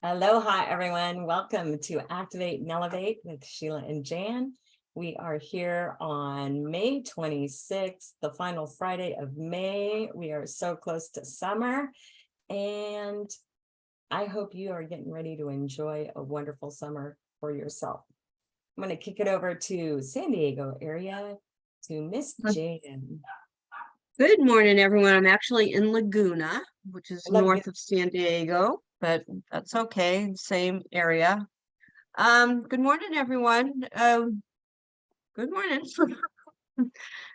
Aloha, everyone. Welcome to Activate and Elevate with Sheila and Jan. We are here on May 26th, the final Friday of May. We are so close to summer, and I hope you are getting ready to enjoy a wonderful summer for yourself. I'm going to kick it over to San Diego area to Miss Jan. Good morning, everyone. I'm actually in Laguna, which is Laguna. north of San Diego, but that's okay, same area. Good morning, everyone. Good morning.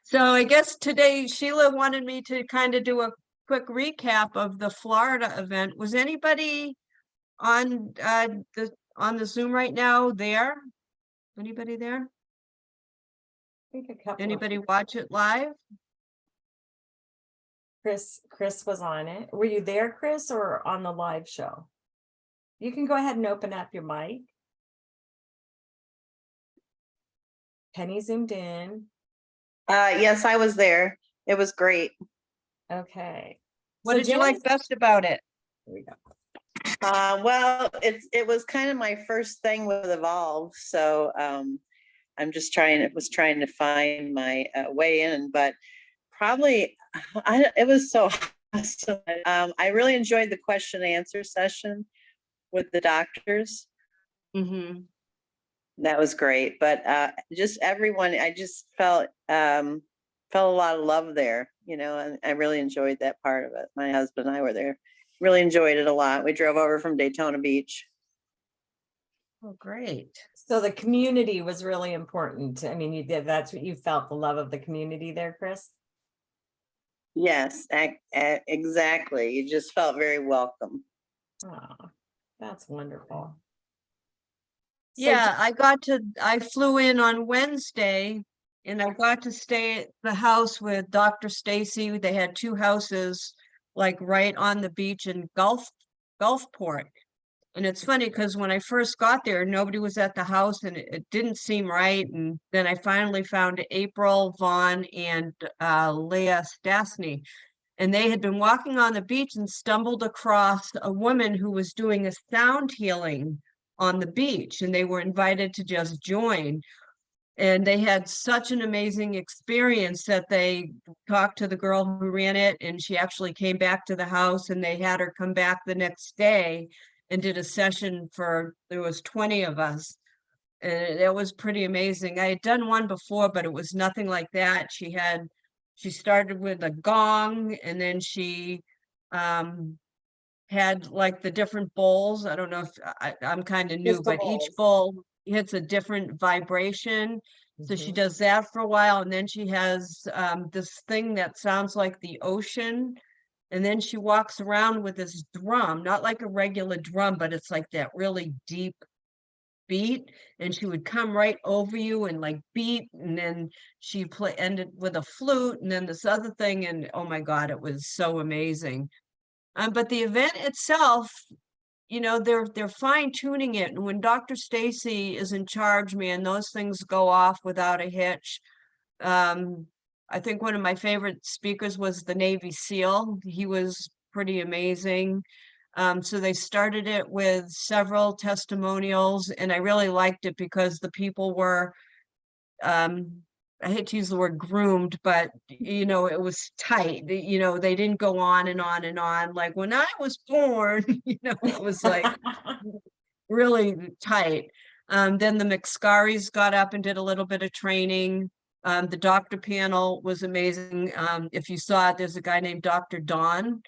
So I guess today Sheila wanted me to kind of do a quick recap of the Florida event. Was anybody on the Zoom right now there? Anybody there? I think a couple. Anybody watch it live? Chris was on it. Were you there, Chris, or on the live show? You can go ahead and open up your mic. Penny zoomed in. Yes, I was there. It was great. Okay. What did you like best about it? Here we go. Well, it was kind of my first thing with Evolve, so I'm just trying to find my way in, but probably it was so awesome. I really enjoyed the question and answer session with the doctors. Mm-hmm. That was great, but just everyone, I just felt a lot of love there, and I really enjoyed that part of it. My husband and I were there, really enjoyed it a lot. We drove over from Daytona Beach. Oh, great. So the community was really important. I mean, that's what you felt, the love of the community there, Chris? Yes, exactly. You just felt very welcome. Oh, that's wonderful. Yeah, I flew in on Wednesday and I got to stay at the house with Dr. Stacy. They had two houses like right on the beach in Gulfport. And it's funny because when I first got there, nobody was at the house and it didn't seem right. And then I finally found April Vaughn and Leah Stasny. And they had been walking on the beach and stumbled across a woman who was doing a sound healing on the beach, and they were invited to just join. And they had such an amazing experience that they talked to the girl who ran it, and she actually came back to the house, and they had her come back the next day and did a session there was 20 of us. And it was pretty amazing. I had done one before, but it was nothing like that. She started with a gong, and then she had like the different bowls. I don't know if I'm kind of new, but each bowl hits a different vibration. So she does that for a while, and then she has this thing that sounds like the ocean. And then she walks around with this drum, not like a regular drum, but it's like that really deep beat. And she would come right over you and like beat, and then she ended with a flute, and then this other thing. And oh my God, it was so amazing. But the event itself, they're fine tuning it. And when Dr. Stacy is in charge, man, those things go off without a hitch. I think one of my favorite speakers was the Navy SEAL. He was pretty amazing. So they started it with several testimonials, and I really liked it because the people were, I hate to use the word groomed, but it was tight. They didn't go on and on and on. Like when I was born, it was like really tight. Then the McScarries got up and did a little bit of training. The doctor panel was amazing. If you saw it, there's a guy named Dr. Don,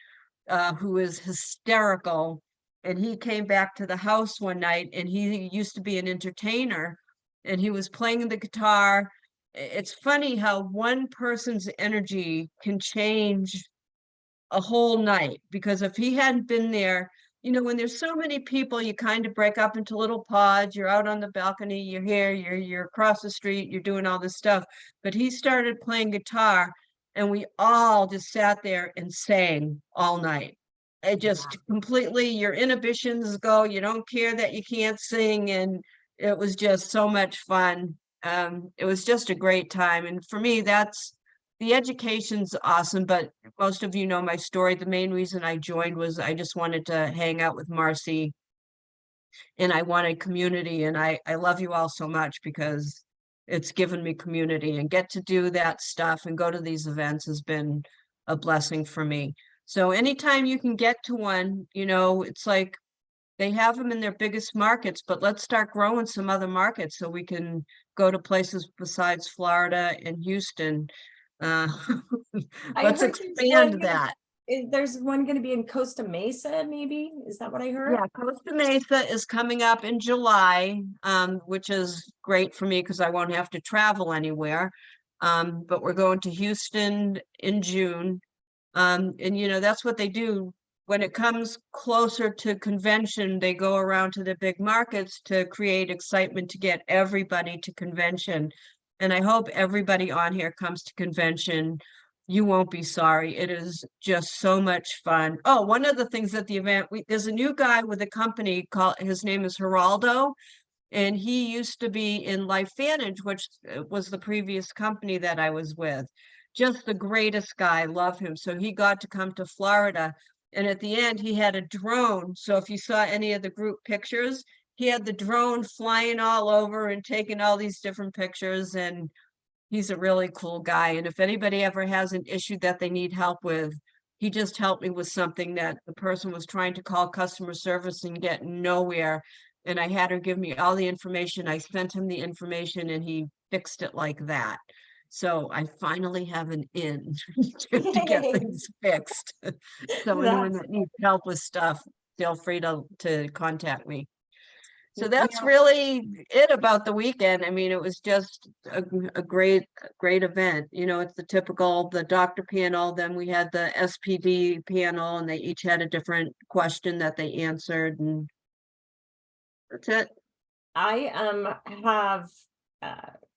who is hysterical. And he came back to the house one night, and he used to be an entertainer, and he was playing the guitar. It's funny how one person's energy can change a whole night, because if he hadn't been there, when there's so many people, you kind of break up into little pods. You're out on the balcony, you're here, you're across the street, you're doing all this stuff. But he started playing guitar, and we all just sat there and sang all night. It just completely, your inhibitions go, you don't care that you can't sing, and it was just so much fun. It was just a great time. And for me, the education's awesome, but most of you know my story. The main reason I joined was I just wanted to hang out with Marcy and I wanted community, and I love you all so much because it's given me community, and get to do that stuff and go to these events has been a blessing for me. So anytime you can get to one, you know, it's like they have them in their biggest markets, but let's start growing some other markets so we can go to places besides Florida and Houston. Uh, I let's heard expand that. there's one going to be in Costa Mesa, maybe? Is that what I heard? Yeah, Costa Mesa is coming up in July, which is great for me because I won't have to travel anywhere. But we're going to Houston in June. And you know, that's what they do. When it comes closer to convention, they go around to the big markets to create excitement to get everybody to convention. And I hope everybody on here comes to convention. You won't be sorry. It is just so much fun. Oh, one of the things at the event, there's a new guy with a company called, his name is Geraldo, and he used to be in LifeVantage, which was the previous company that I was with. Just the greatest guy, love him. So he got to come to Florida. And at the end, he had a drone. So if you saw any of the group pictures, he had the drone flying all over and taking all these different pictures. And he's a really cool guy. And if anybody ever has an issue that they need help with, he just helped me with something that the person was trying to call customer service and get nowhere. And I had her give me all the information. I sent him the information and he fixed it like that. So I finally have an in to get Yay. things fixed. So anyone that needs help with stuff, feel free to contact me. So that's really it about the weekend. I mean, it was just a great event. You know, it's the typical, the doctor panel, then we had the SPD panel, and they each had a different question that they answered, and that's it.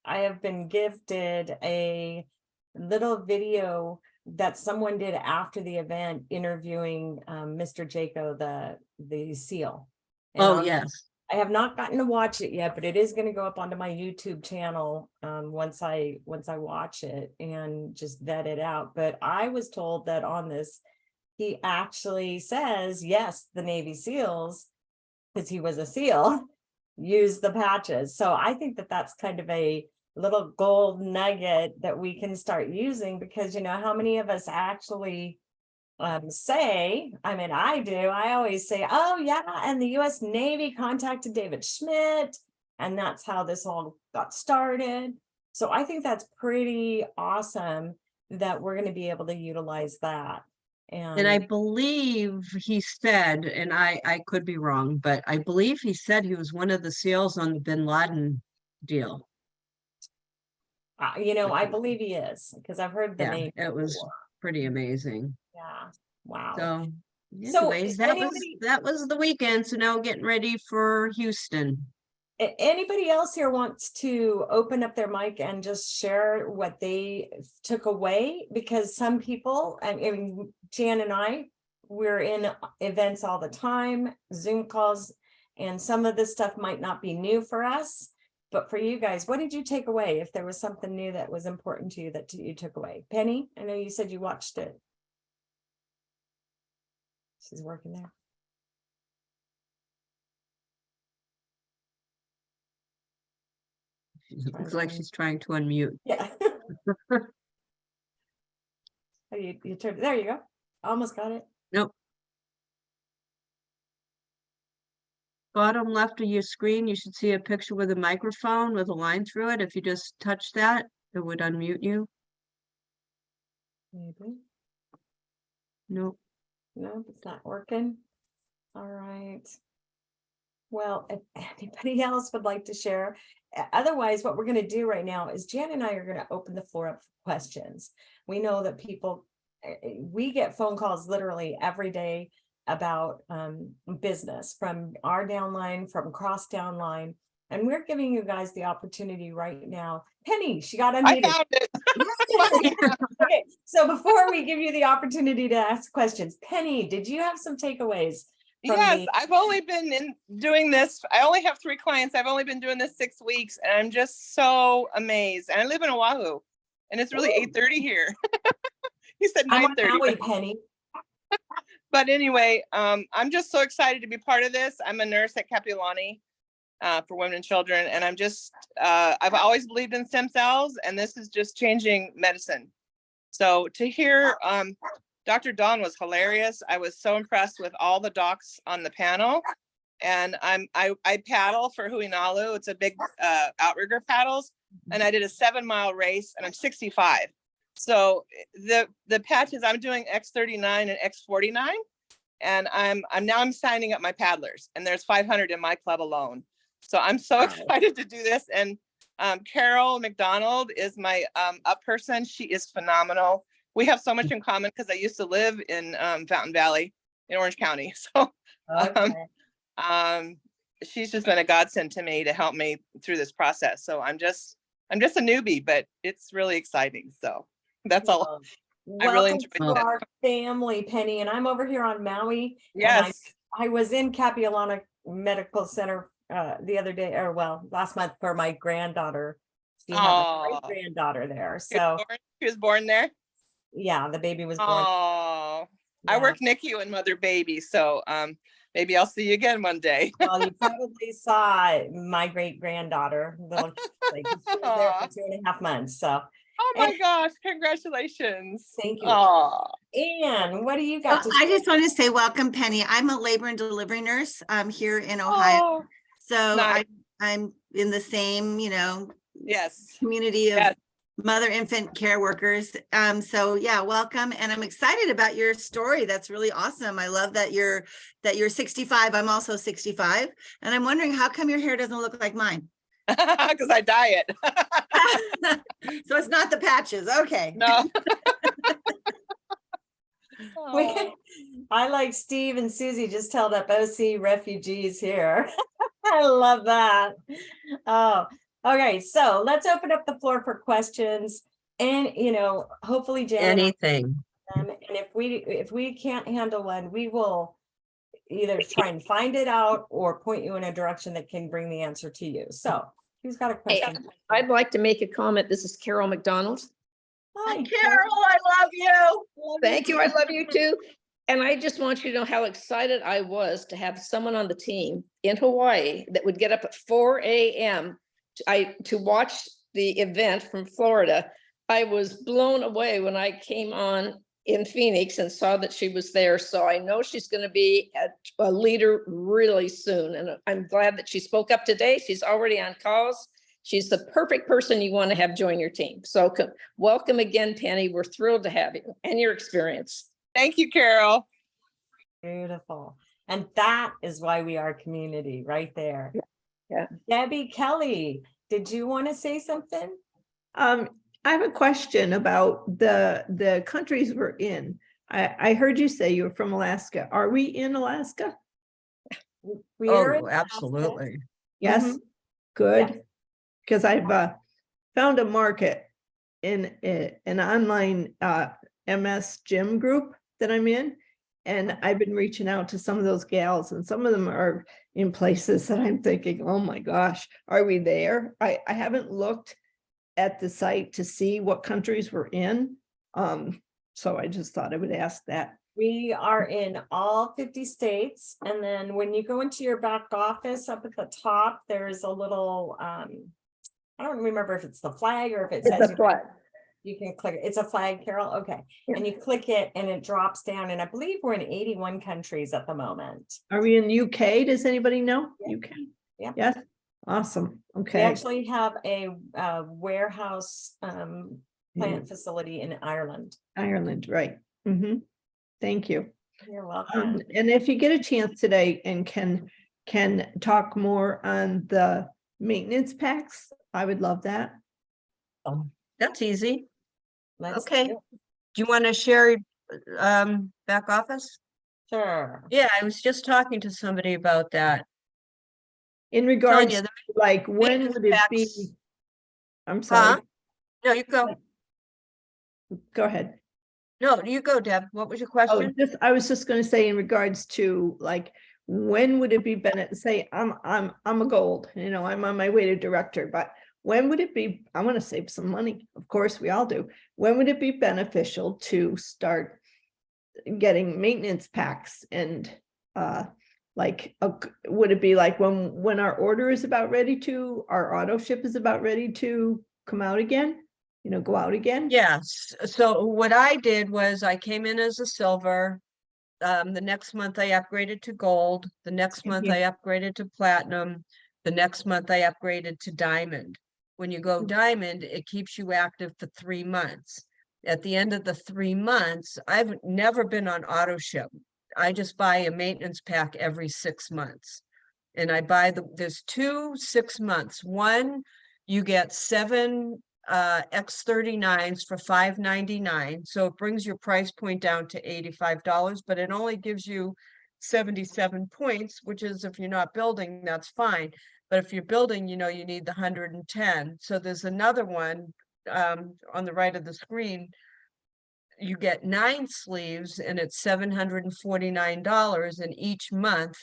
I have been gifted a little video that someone did after the event interviewing Mr. Jaco, the SEAL. Oh, yes. I have not gotten to watch it yet, but it is going to go up onto my YouTube channel once I watch it and just vet it out. But I was told that on this, he actually says, yes, the Navy SEALs, because he was a SEAL, use the patches. So I think that that's kind of a little gold nugget that we can start using, because you know how many of us actually say, I mean, I always say, oh yeah, and the US Navy contacted David Schmidt, and that's how this all got started. So I think that's pretty awesome that we're going to be able to utilize that. And I believe he said, and I could be wrong, but I believe he said he was one of the SEALs on the Bin Laden deal. You know, I believe he is, because I've heard the name. It was pretty amazing. Yeah. Wow. So anyways, that was the weekend. So now getting ready for Houston. Anybody else here wants to open up their mic and just share what they took away? Because some people, I mean, Jan and we're in events all the time, Zoom calls, and some of this stuff might not be new for us. But for you guys, what did you take away? If there was something new that was important to you that you took away. Penny, I know you said you watched it. She's working there. Looks like she's trying to unmute. Yeah. You turned, there you go. Almost got it. Nope. Bottom left of your screen, you should see a picture with a microphone with a line through it. If you just touch that, it would unmute you. Maybe. Nope. No, it's not working. All right. Well, if anybody else would like to share, otherwise, what we're going to do right now is Jan and I are going to open the floor up for questions. We know that people, we get phone calls literally every day about business from our downline, from cross downline, and we're giving you guys the opportunity right now. Penny, she got unmuted. I found it. Okay, so before we give you the opportunity to ask questions, Penny, did you have some takeaways? Yes, I've only been doing this. I only have 3 clients. I've only been doing this 6 weeks, and I'm just so amazed. And I live in Oahu, and it's really 8:30 here. You said 9:30. Penny. But anyway, I'm just so excited to be part of this. I'm a nurse at Capilani for women and children, and I'm just I've always believed in stem cells, and this is just changing medicine. So to hear Dr. Dawn was hilarious. I was so impressed with all the docs on the panel. And I paddle for Huinalu. It's a big outrigger paddles. And I did a 7-mile race, and I'm 65. So the patches, I'm doing X39 and X49. And I'm signing up my paddlers, and there's 500 in my club alone. So I'm so excited to do this. And Carol McDonald is my up person. She is phenomenal. We have so much in common because I used to live in Fountain Valley in Orange County. So she's just been a godsend to me to help me through this process. So I'm just a newbie, but it's really exciting. So that's all. I really enjoyed it. Our family, Penny, and I'm over here on Maui. Yes. I was in Capilano Medical Center the other day, or well, last month for my granddaughter. She had a great granddaughter there. So she was born there. Yeah, the baby was born. Oh, yeah. I work NICU and mother baby, so maybe I'll see you again one day. Well, you probably saw my great granddaughter. Like, she was there for 2.5 months. So. Oh my gosh! Congratulations. Thank you. Oh, Anne, what do you got? I just want to say welcome, Penny. I'm a labor and delivery nurse. I'm here in Ohio. So nice. I'm in the same, yes, community of mother infant care workers. So yeah, welcome. And I'm excited about your story. That's really awesome. I love that you're 65. I'm also 65. And I'm wondering how come your hair doesn't look like mine? because I diet. So it's not the patches. Okay. No. I, like Steve and Susie, just held up OC refugees here. I love that. Oh, okay. So let's open up the floor for questions, and hopefully Jan, Anything. and if we can't handle one, we will either try and find it out or point you in a direction that can bring the answer to you. So who's got a question? Hey, I'd like to make a comment. This is Carol McDonald. Hi, Carol, I love you. Thank you. I love you too. And I just want you to know how excited I was to have someone on the team in Hawaii that would get up at 4 a.m. to watch the event from Florida. I was blown away when I came on in Phoenix and saw that she was there. So I know she's going to be a leader really soon. And I'm glad that she spoke up today. She's already on calls. She's the perfect person you want to have join your team. So welcome again, Penny. We're thrilled to have you and your experience. Thank you, Carol. Beautiful. And that is why we are community right there. Yeah. Debbie Kelly, did you want to say something? I have a question about the countries we're in. I heard you say you were from Alaska. Are we in Alaska? We are in absolutely. Yes. Mhm. Good. Yes. Because I've found a market in an online MS gym group that I'm in. And I've been reaching out to some of those gals, and some of them are in places that I'm thinking, oh my gosh, are we there? I haven't looked at the site to see what countries we're in. So I just thought I would ask that. We are in all 50 states. And then when you go into your back office up at the top, there's a little, I don't remember if it's the flag or if it says It's a flag. You can click it. It's a flag, Carol. Okay. Yeah. And you click it and it drops down. And I believe we're in 81 countries at the moment. Are we in the UK? Does anybody know? Yeah. UK? Yeah. Yes. Awesome. We Okay. actually have a warehouse plant facility in Ireland. Ireland, right. Thank you. You're welcome. And if you get a chance today and can talk more on the maintenance packs, I would love that. That's easy. Let's Okay. do it. Do you want to share back office? Sure. Yeah, I was just talking to somebody about that. In regards Tanya, to like, when maintenance would it be? packs- I'm sorry. No, you go. Go ahead. No, you go, Deb. What was your Oh, question? I was just going to say in regards to like, when would it be better? Say I'm a gold, I'm on my way to director, but when would it be? I want to save some money. Of course, we all do. When would it be beneficial to start getting maintenance packs and like, would it be like when our order is about ready to, our auto ship is about ready to come out again? You know, go out again? Yes, so what I did was I came in as a silver. The next month I upgraded to gold. The next month I upgraded to platinum. The next month I upgraded to diamond. When you go diamond, it keeps you active for 3 months. At the end of the 3 months, I've never been on auto ship. I just buy a maintenance pack every 6 months. And I buy there's 2 6 months. One, you get 7 X39s for $5.99. So it brings your price point down to $85, but it only gives you 77 points, which is, if you're not building, that's fine. But if you're building, you know, you need the 110. So there's another one on the right of the screen. You get 9 sleeves and it's $749, and each month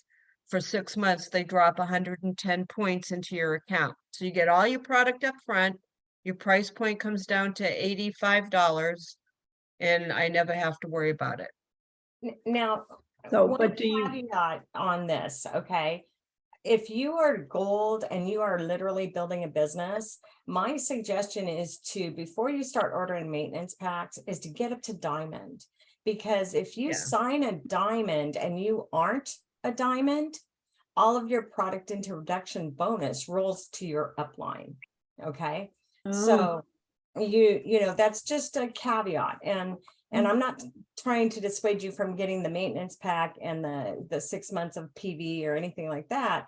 for 6 months, they drop 110 points into your account. So you get all your product up front. Your price point comes down to $85, and I never have to worry about it. Now, So, one but do you, caveat on this, okay? If you are gold and you are literally building a business, my suggestion is to, before you start ordering maintenance packs, is to get up to diamond. Because if you sign a diamond and you aren't a diamond, all of your product introduction bonus rolls to your upline, okay? So you know, that's just a caveat. And I'm not trying to dissuade you from getting the maintenance pack and the 6 months of PV or anything like that.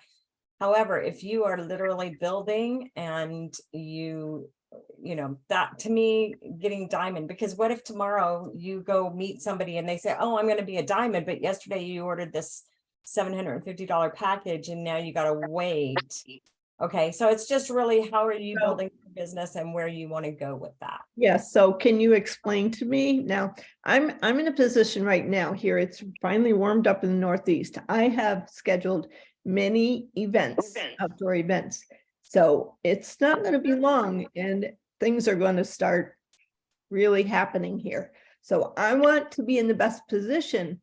However, if you are literally building and you know, that to me, getting diamond, because what if tomorrow you go meet somebody and they say, oh, I'm going to be a diamond, but yesterday you ordered this $750 package and now you got to wait. Okay, so it's just really, how are you building your business and where you want to go with that? yes, so can you explain to me now? I'm in a position right now here. It's finally warmed up in the Northeast. I have scheduled many events, outdoor events. So it's not going to be long and things are going to start really happening here. So I want to be in the best position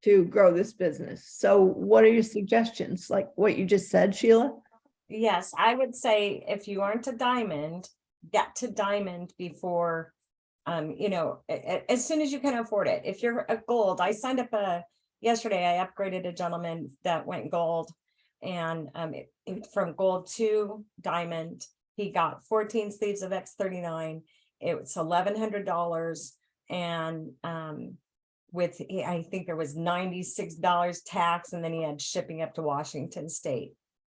to grow this business. So what are your suggestions? Like what you just said, Sheila? Yes, I would say if you aren't a diamond, get to diamond before, you know, as soon as you can afford it. If you're a gold, I signed up yesterday, I upgraded a gentleman that went gold, and from gold to diamond, he got 14 sleeves of X39. It was $1,100, and with, I think there was $96 tax, and then he had shipping up to Washington State.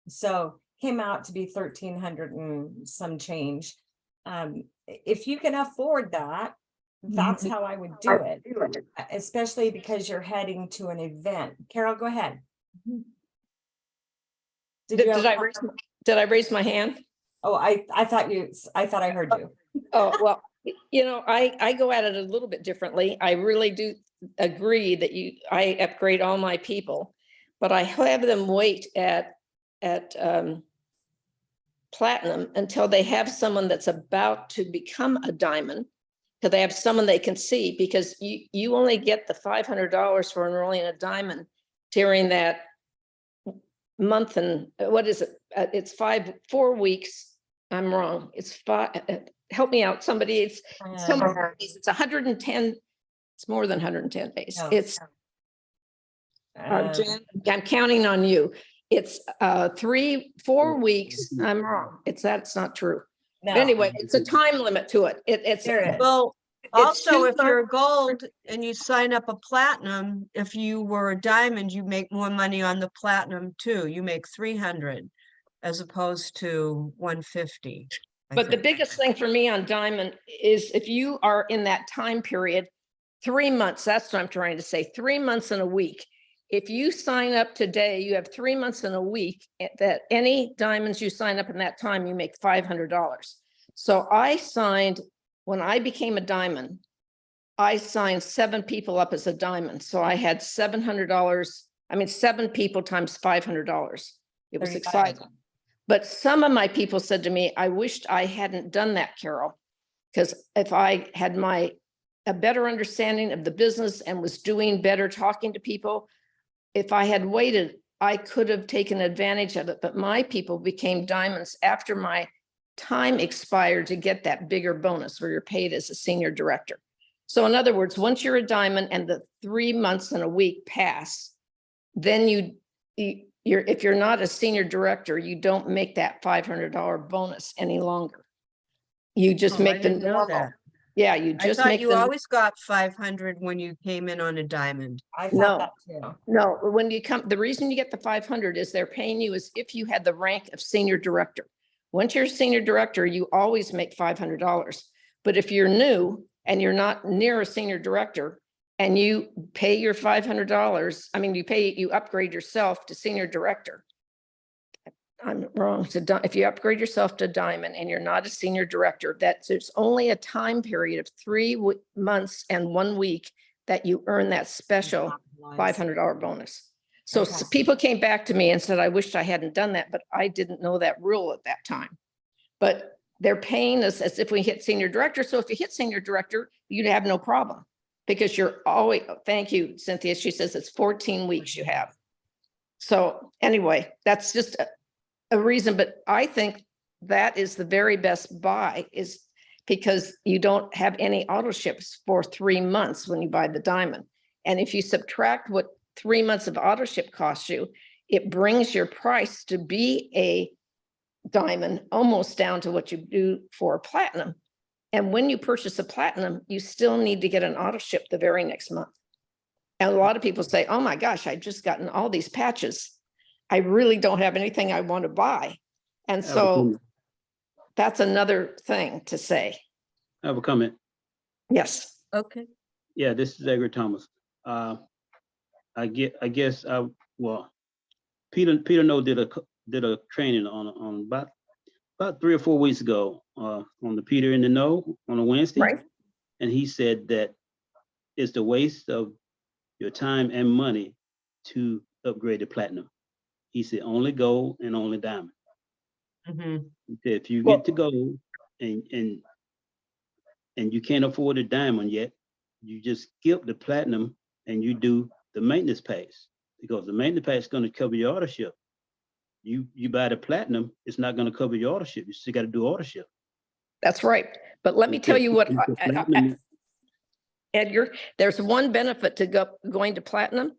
So came out to be 1,300 and some change. If you can afford that, that's how I would do it, especially because you're heading to an event. Carol, go ahead. Did I raise my hand? Oh, I thought I heard you. Oh, well, you know, I go at it a little bit differently. I really do agree that I upgrade all my people, but I have them wait at platinum until they have someone that's about to become a diamond, because they have someone they can see, because you only get the $500 for enrolling in a diamond during that month. And what is it? It's 4 weeks. I'm wrong. It's 5. Help me out. Somebody, it's 110. It's more than 110 days. No. It's Jan, I'm counting on you. It's 4 weeks. I'm wrong. That's not true. No. Anyway, it's a time limit to it. There is. Well, It's also, 2 if you're a months. gold and you sign up a platinum, if you were a diamond, you make more money on the platinum too. You make 300 as opposed to 150. But the biggest thing for me on diamond is if you are in that time period, 3 months, that's what I'm trying to say, 3 months and a week. If you sign up today, you have 3 months and a week that any diamonds you sign up in that time, you make $500. So I signed, when I became a diamond, I signed 7 people up as a diamond. So I had $700. I mean, 7 people times $500. It was exciting. But some of my people said to me, I wished I hadn't done that, Carol, because if I had my a better understanding of the business and was doing better, talking to people. If I had waited, I could have taken advantage of it, but my people became diamonds after my time expired to get that bigger bonus where you're paid as a senior director. So in other words, once you're a diamond and the 3 months and a week pass, then if you're not a senior director, you don't make that $500 bonus any longer. You just Oh, I make the didn't know normal. that. Yeah, you I just thought make you the, always got 500 when you came in on a diamond. I No. thought that too. no, when you come, the reason you get the 500 is they're paying you as if you had the rank of senior director. Once you're a senior director, you always make $500. But if you're new and you're not near a senior director and you pay your $500, I mean, you upgrade yourself to senior director. I'm wrong. If you upgrade yourself to diamond and you're not a senior director, there's only a time period of 3 months and 1 week that you earn that special $500 bonus. So Okay. people came back to me and said, I wished I hadn't done that, but I didn't know that rule at that time. But they're paying us as if we hit senior director. So if you hit senior director, you'd have no problem because you're always, thank you, Cynthia. She says it's 14 weeks you have. So anyway, that's just a reason, but I think that is the very best buy is because you don't have any auto ships for 3 months when you buy the diamond. And if you subtract what 3 months of auto ship costs you, it brings your price to be a diamond almost down to what you do for a platinum. And when you purchase a platinum, you still need to get an auto ship the very next month. And a lot of people say, oh my gosh, I've just gotten all these patches. I really don't have anything I want to buy. And so that's another thing to say. I have a comment. Yes. Okay. Yeah, this is Edgar Thomas. Well, Peter No did a training on about 3 or 4 weeks ago on the Peter in the Know on a Wednesday. Right. And he said that it's the waste of your time and money to upgrade to platinum. He said only gold and only diamond. Mhm. He said if you get to gold and you can't afford a diamond yet, you just skip the platinum and you do the maintenance pass because the maintenance pass is going to cover your auto ship. You buy the platinum, it's not going to cover your auto ship. You still got to do auto ship. That's right. But let me tell you what, Edgar, there's one benefit to going to platinum,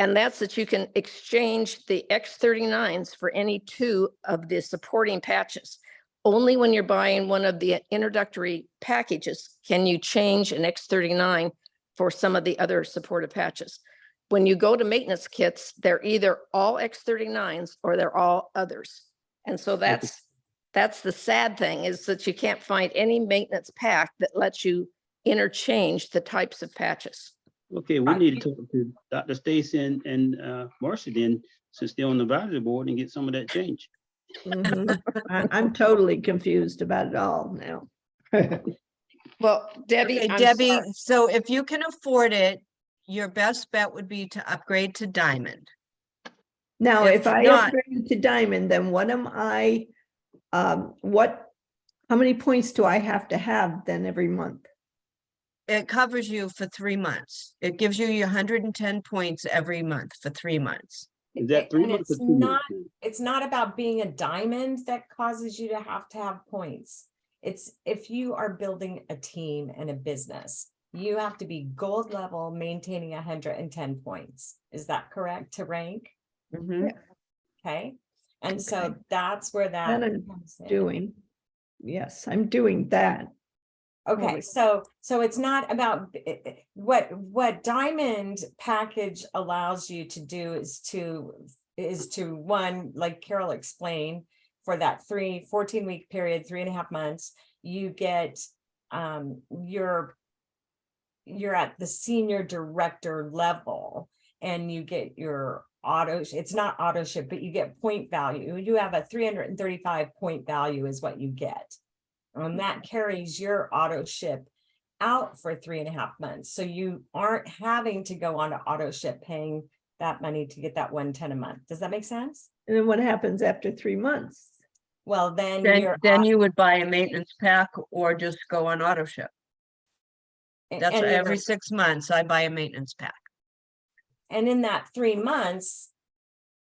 and that's that you can exchange the X39s for any 2 of the supporting patches. Only when you're buying one of the introductory packages can you change an X39 for some of the other supportive patches. When you go to maintenance kits, they're either all X39s or they're all others. And so that's the sad thing is that you can't find any maintenance pack that lets you interchange the types of patches. Okay, we need to talk to Dr. Stacy and Marcy then, since they're on the advisory board, and get some of that change. Mhm. I'm totally confused about it all now. Well, Debbie, Okay, I'm Debbie, sorry. so if you can afford it, your best bet would be to upgrade to diamond. Now, If if I not- upgrade to diamond, then what am I, how many points do I have to have then every month? It covers you for 3 months. It gives you your 110 points every month for 3 months. Is that 3 And months or it's 2 not, months? it's not about being a diamond that causes you to have points. It's if you are building a team and a business, you have to be gold level, maintaining 110 points. Is that correct to rank? Mhm. Okay. And so Okay. that's where that That I'm comes in. doing. Yes, I'm doing that. Okay, so it's not about what diamond package allows you to do is to one, like Carol explained, for that 14-week period, 3.5 months, you get you're at the senior director level and you get your it's not auto ship, but you get point value. You have a 335 point value is what you get. And that carries your auto ship out for 3.5 months. So you aren't having to go on to auto ship paying that money to get that 110 a month. Does that make sense? And then what happens after 3 months? Well, then Then you would buy a maintenance pack or just go on auto ship. That's and, you every know, 6 months I buy a maintenance pack. and in that 3 months,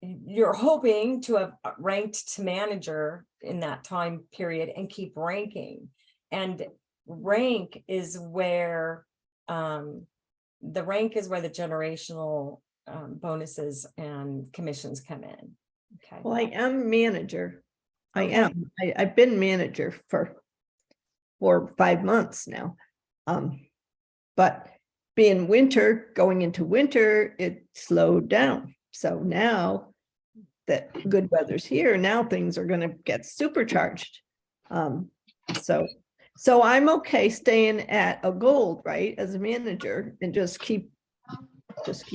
you're hoping to have ranked to manager in that time period and keep ranking. And rank is where the rank is where the generational bonuses and commissions come in. Okay. Well, I am manager. I Okay. am. I've been manager for 4 or 5 months now. But being winter, going into winter, it slowed down. So now that good weather's here, now things are going to get supercharged. So I'm okay staying at a gold, right, as a manager, and just keep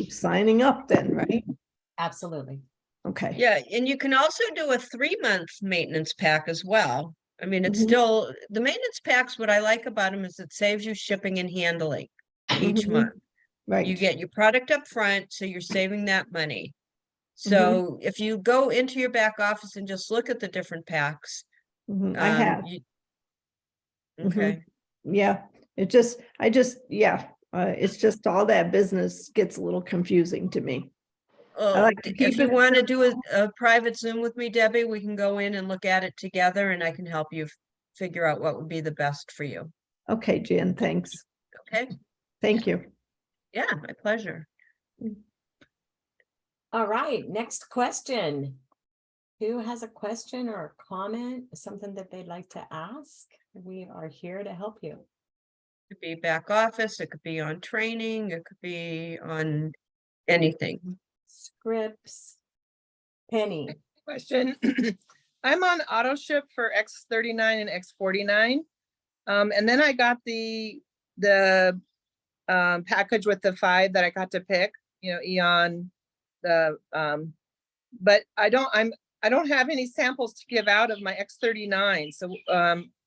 signing up then, right? Absolutely. Okay. Yeah, and you can also do a 3-month maintenance pack as well. I mean, it's Mhm. still, the maintenance packs, what I like about them is it saves you shipping and handling each Mhm. month. You Right. get your product up front, so you're saving that money. Mm-hmm. So if you go into your back office and just look at the different packs, I have. Mhm. Okay, Yeah, it's just all that business gets a little confusing to me. I like to if keep you it want to simple. do a private Zoom with me, Debbie, we can go in and look at it together and I can help you figure out what would be the best for you. Okay, Jan, thanks. Okay, Thank you. yeah, my pleasure. All right, next question. Who has a question or a comment, something that they'd like to ask? We are here to help you. Could be back office, it could be on training, it could be on anything. Scripts. Penny. Question. I'm on auto ship for X39 and X49. And then I got the package with the 5 that I got to pick, Eon, but I don't have any samples to give out of my X39. So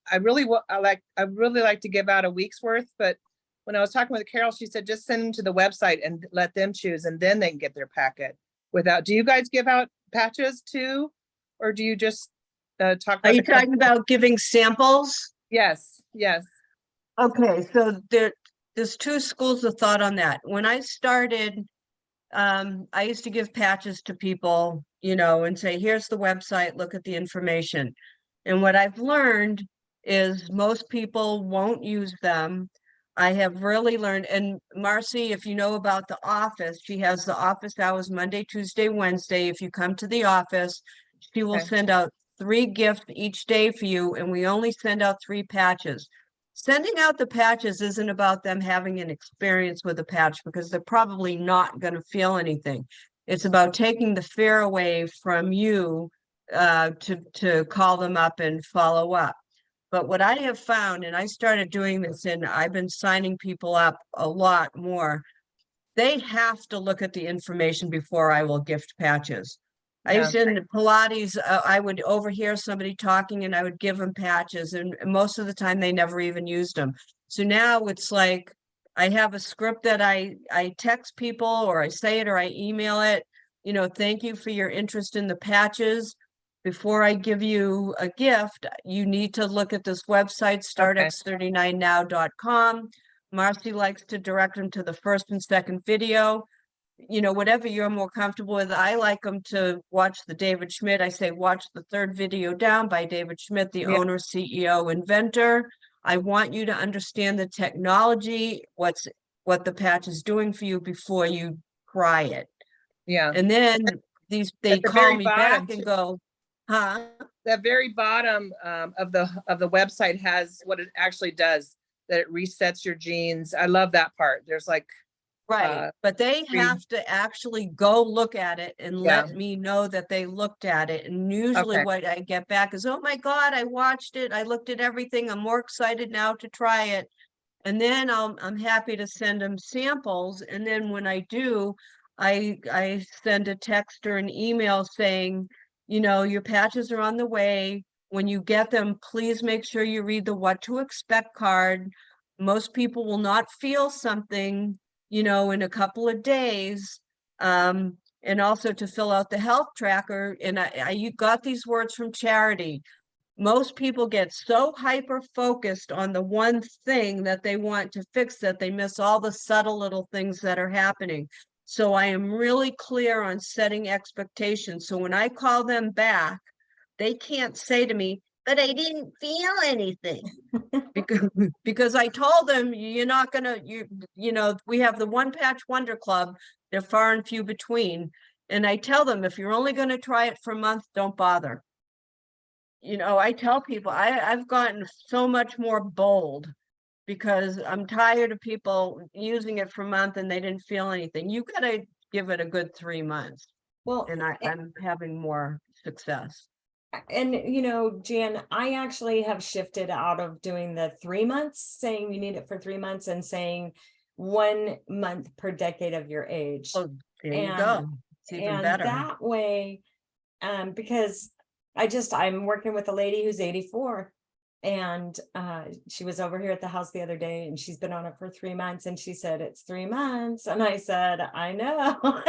I really like to give out a week's worth, but when I was talking with Carol, she said just send them to the website and let them choose, and then they can get their packet. Do you guys give out patches too, or do you just talk about? Are you talking about giving samples? Yes, yes. Okay, so there's 2 schools of thought on that. When I started, I used to give patches to people, and say, here's the website, look at the information. And what I've learned is most people won't use them. I have really learned, and Marcy, if you know about the office, she has the office hours Monday, Tuesday, Wednesday. If you come to the office, she will Okay. send out 3 gifts each day for you, and we only send out 3 patches. Sending out the patches isn't about them having an experience with a patch because they're probably not going to feel anything. It's about taking the fear away from you to call them up and follow up. But what I have found, and I started doing this and I've been signing people up a lot more, they have to look at the information before I will gift patches. I used to in Pilates, I would overhear somebody talking and I would give them patches, and most of the time they never even used them. So now it's like I have a script that I text people, or I say it, or I email it, thank you for your interest in the patches. Before I give you a gift, you need to look at this website, startx39now.com. Marcy likes to direct them to the first and second video. Whatever you're more comfortable with. I like them to watch the David Schmidt. I say, watch the 3rd video down by David Schmidt, the owner, CEO, inventor. I want you to understand the technology, what the patch is doing for you before you try it. Yeah. And then they call me back and go, huh? That very bottom of the website has what it actually does, that it resets your genes. I love that part. There's like, right, but they have to actually go look at it and let me know that they looked at it. And usually what I get back is, oh my God, I watched it. I looked at everything. I'm more excited now to try it. And then I'm happy to send them samples. And then when I do, I send a text or an email saying, your patches are on the way. When you get them, please make sure you read the what to expect card. Most people will not feel something, in a couple of days. And also to fill out the health tracker. And I got these words from Charity. most people get so hyper focused on the one thing that they want to fix that they miss all the subtle little things that are happening. So I am really clear on setting expectations. So when I call them back, they can't say to me, but I didn't feel anything. because I told them you're not gonna, you know, we have the One Patch Wonder Club, they're far and few between. And I tell them, if you're only gonna try it for a month, don't bother. You know, I tell people I've gotten so much more bold because I'm tired of people using it for a month and they didn't feel anything. You gotta give it a good 3 months. Well, And I'm having more success. and you know, Jan, I actually have shifted out of doing the 3 months, saying you need it for 3 months, and saying 1 month per decade of your age. Oh, there you And- go. It's even And better. that way, because I'm working with a lady who's 84. And she was over here at the house the other day, and she's been on it for 3 months, and she said, it's 3 months. And I said, I know,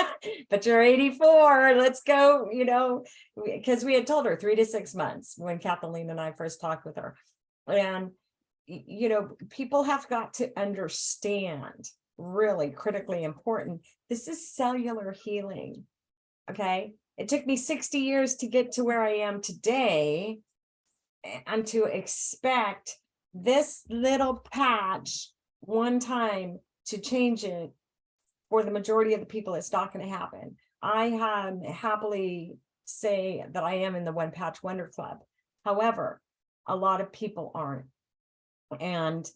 but you're 84, let's go, you know, because we had told her 3 to 6 months when Kathleen and I first talked with her. And, you know, people have got to understand, really critically important, this is cellular healing. Okay. It took me 60 years to get to where I am today. And to expect this little patch one time to change it for the majority of the people, it's not going to happen. I happily say that I am in the One Patch Wonder Club. However, a lot of people aren't. And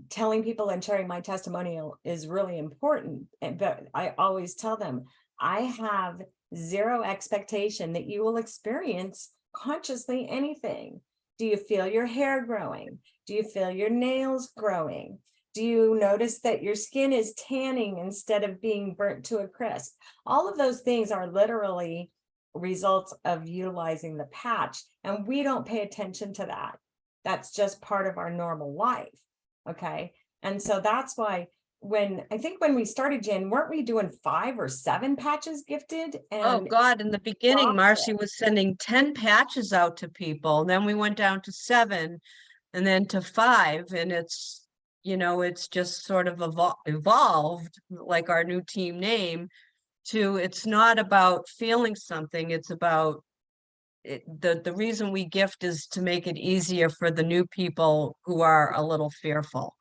telling people and sharing my testimonial is really important. But I always tell them, I have zero expectation that you will experience consciously anything. Do you feel your hair growing? Do you feel your nails growing? Do you notice that your skin is tanning instead of being burnt to a crisp? All of those things are literally results of utilizing the patch, and we don't pay attention to that. That's just part of our normal life. Okay. And so that's why when we started, Jen, weren't we doing 5 or 7 patches gifted? Oh And God, in the beginning, profit. Marcy was sending 10 patches out to people. Then we went down to 7 and then to 5. And it's, you know, it's just sort of evolved, like our new team name, to it's not about feeling something. It's about the reason we gift is to make it easier for the new people who are a little fearful.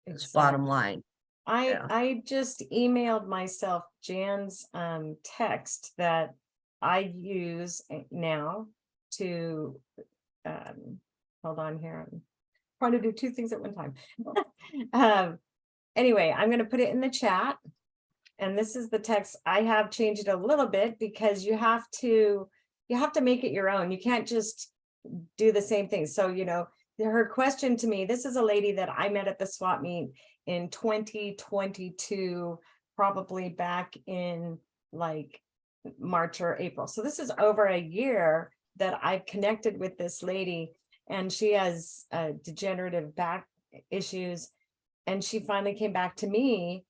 It's bottom line. I just emailed myself Jan's text that I use now to hold on here. I'm trying to do 2 things at one time. Anyway, I'm going to put it in the chat. And this is the text. I have changed it a little bit because you have to make it your own. You can't just do the same thing. So, you know, her question to me, this is a lady that I met at the swap meet in 2022, probably back in like March or April. So this is over a year that I've connected with this lady, and she has degenerative back issues. And she finally came back to me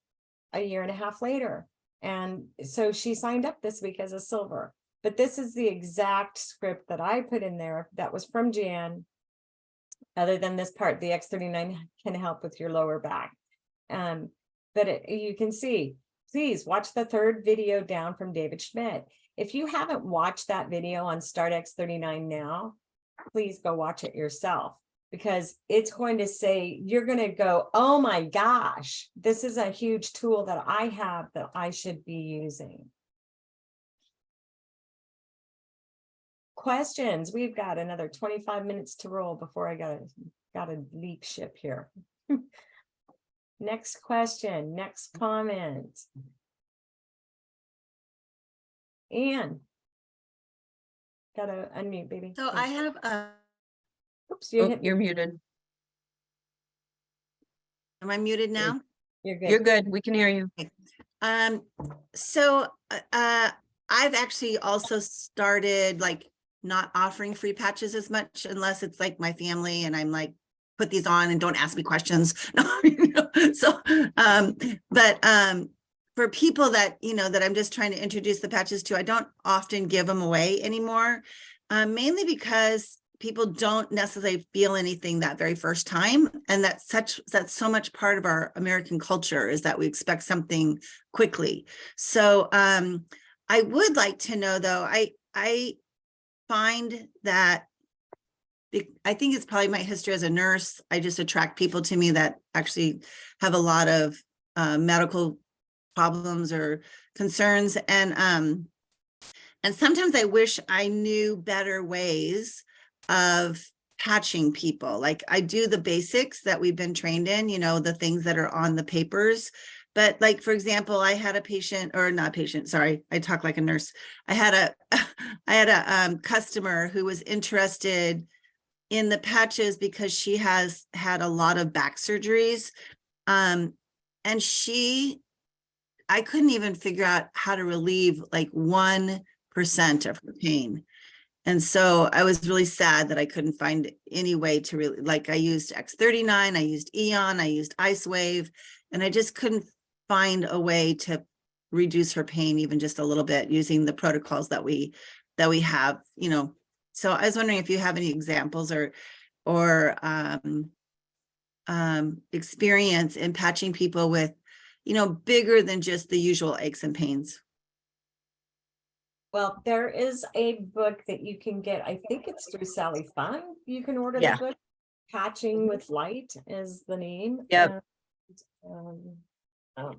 a year and a half later. And so she signed up this week as a silver. But this is the exact script that I put in there that was from Jan. Other than this part, the X39 can help with your lower back. But you can see, please watch the 3rd video down from David Schmidt. If you haven't watched that video on Start X39 now, please go watch it yourself, because it's going to say, you're going to go, oh my gosh, this is a huge tool that I have that I should be using. Questions? We've got another 25 minutes to roll before I gotta leap ship here. Next question, next comment. Anne, gotta unmute, baby. So I have Oops, you Oh, hit you're me. muted. am I muted now? You're good. You're good. We can hear you. So I've actually also started like not offering free patches as much, unless it's like my family and I'm like, put these on and don't ask me questions. So, but for people that, you know, that I'm just trying to introduce the patches to, I don't often give them away anymore. mainly because people don't necessarily feel anything that very first time. And that's so much part of our American culture, is that we expect something quickly. So I would like to know though, I find that I think it's probably my history as a nurse. I just attract people to me that actually have a lot of medical problems or concerns. And sometimes I wish I knew better ways of patching people. Like I do the basics that we've been trained in, you know, the things that are on the papers. But like, for example, I had a patient, or not patient, sorry, I talk like a nurse. I had a customer who was interested in the patches because she has had a lot of back surgeries. And I couldn't even figure out how to relieve like 1% of her pain. And so I was really sad that I couldn't find any way to really, like I used X39, I used Eon, I used Icewave, and I just couldn't find a way to reduce her pain even just a little bit using the protocols that we have, you know. So I was wondering if you have any examples or experience in patching people with, you know, bigger than just the usual aches and pains. Well, there is a book that you can get. I think it's through Sally Fung. You can order Yeah. the book. Patching with Light is the name. Yep.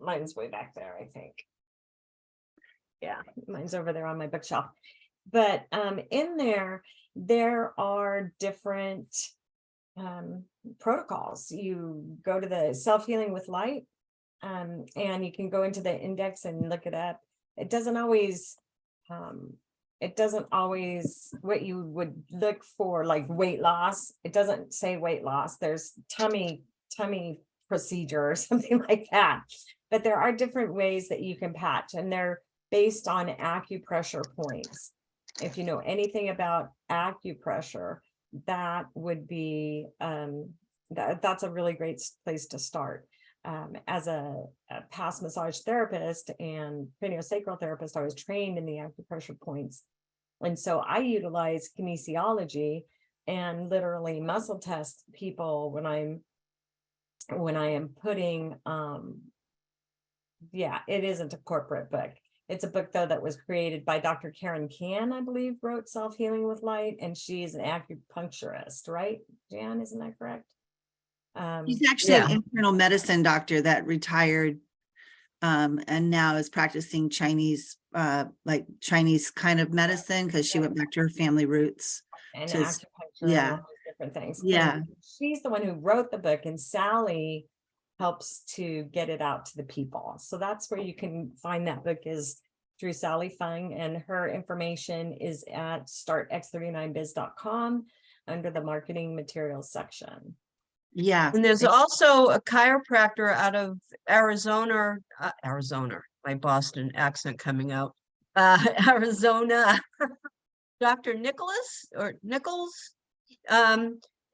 Mine's way back there, I think. Yeah, mine's over there on my bookshelf. But in there are different protocols. You go to the Self-Healing with Light, and you can go into the index and look it up. It doesn't always what you would look for, like weight loss. It doesn't say weight loss. There's tummy procedure or something like that. But there are different ways that you can patch, and they're based on acupressure points. If you know anything about acupressure, that would be that's a really great place to start. As a past massage therapist and craniosacral therapist, I was trained in the acupressure points. And so I utilize kinesiology and literally muscle test people when I am putting, it isn't a corporate book. It's a book though that was created by Dr. Karen Can, I believe, wrote Self-Healing with Light, and she's an acupuncturist, right? Jan, isn't that correct? He's actually an internal medicine doctor that retired and now is practicing Chinese kind of medicine, because she went back to her family roots. And Just, acupuncture and all those different things. Yeah. And she's the one who wrote the book, and Sally helps to get it out to the people. So that's where you can find that book, is through Sally Fung, and her information is at startx39biz.com under the marketing materials section. Yeah. And there's also a chiropractor out of Arizona, my Boston accent coming out, Arizona, Dr. Nichols.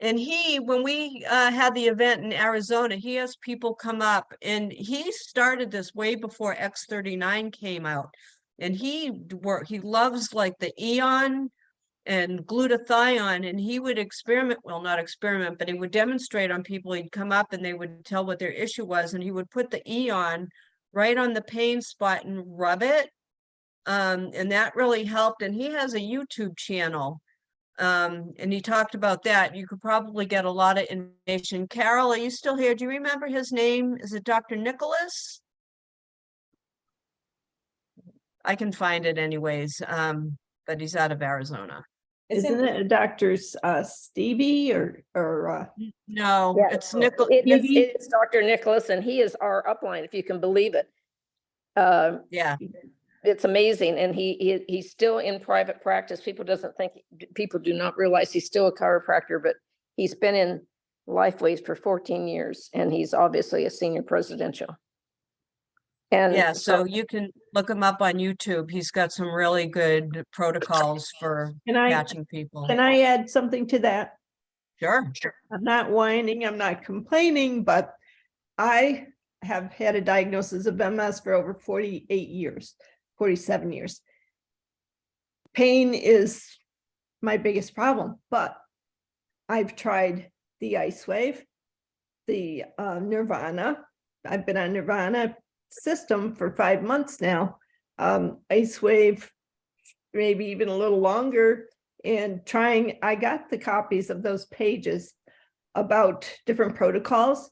And when we had the event in Arizona, he has people come up, and he started this way before X39 came out. And he loves like the Eon and glutathione, and he would not experiment, but he would demonstrate on people. He'd come up and they would tell what their issue was, and he would put the Eon right on the pain spot and rub it. And that really helped. And he has a YouTube channel. And he talked about that. You could probably get a lot of information. Carol, are you still here? Do you remember his name? Is it Dr. Nicholas? I can find it anyways. But he's out of Arizona. Isn't it a Dr. Stevie or No, Yeah, it's Nicholas. It's Dr. Nicholas, and he is our upline, if you can believe it. Yeah. It's amazing, and he's still in private practice. People do not realize he's still a chiropractor, but he's been in Lifewave for 14 years, and he's obviously a senior presidential. And yeah, so you can look him up on YouTube. He's got some really good protocols for patching people. Can I add something to that? Sure. I'm not whining, I'm not complaining, but I have had a diagnosis of MS for over 47 years. Pain is my biggest problem, but I've tried the Ice Wave, the Nirvana. I've been on Nirvana system for 5 months now. Ice Wave, maybe even a little longer, and trying, I got the copies of those pages about different protocols,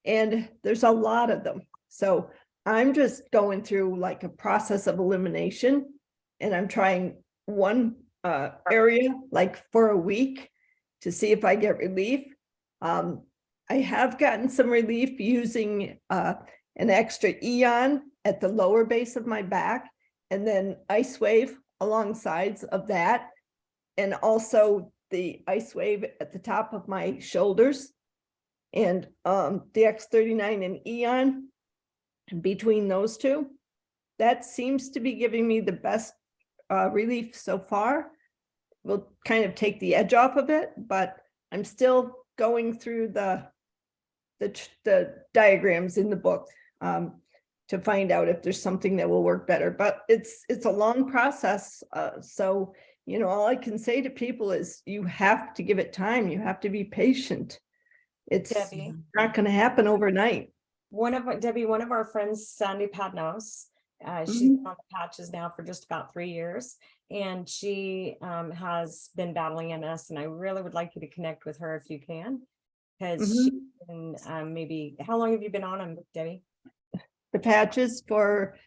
and there's a lot of them. So I'm just going through like a process of elimination, and I'm trying one area like for a week to see if I get relief. I have gotten some relief using an extra Eon at the lower base of my back, and then Ice Wave along sides of that, and also the Ice Wave at the top of my shoulders, and the X39 and Eon between those two. That seems to be giving me the best relief so far. Will kind of take the edge off of it, but I'm still going through the diagrams in the book to find out if there's something that will work better. But it's a long process. So, you know, all I can say to people is you have to give it time. You have to be patient. It's Debbie. not going to happen overnight. Debbie, one of our friends, Sandy Padnos, she's Mhm. been on the patches now for just about 3 years, and she has been battling MS, and I really would like you to connect with her if you can, because she can maybe, how long have you been on them, Debbie? The patches for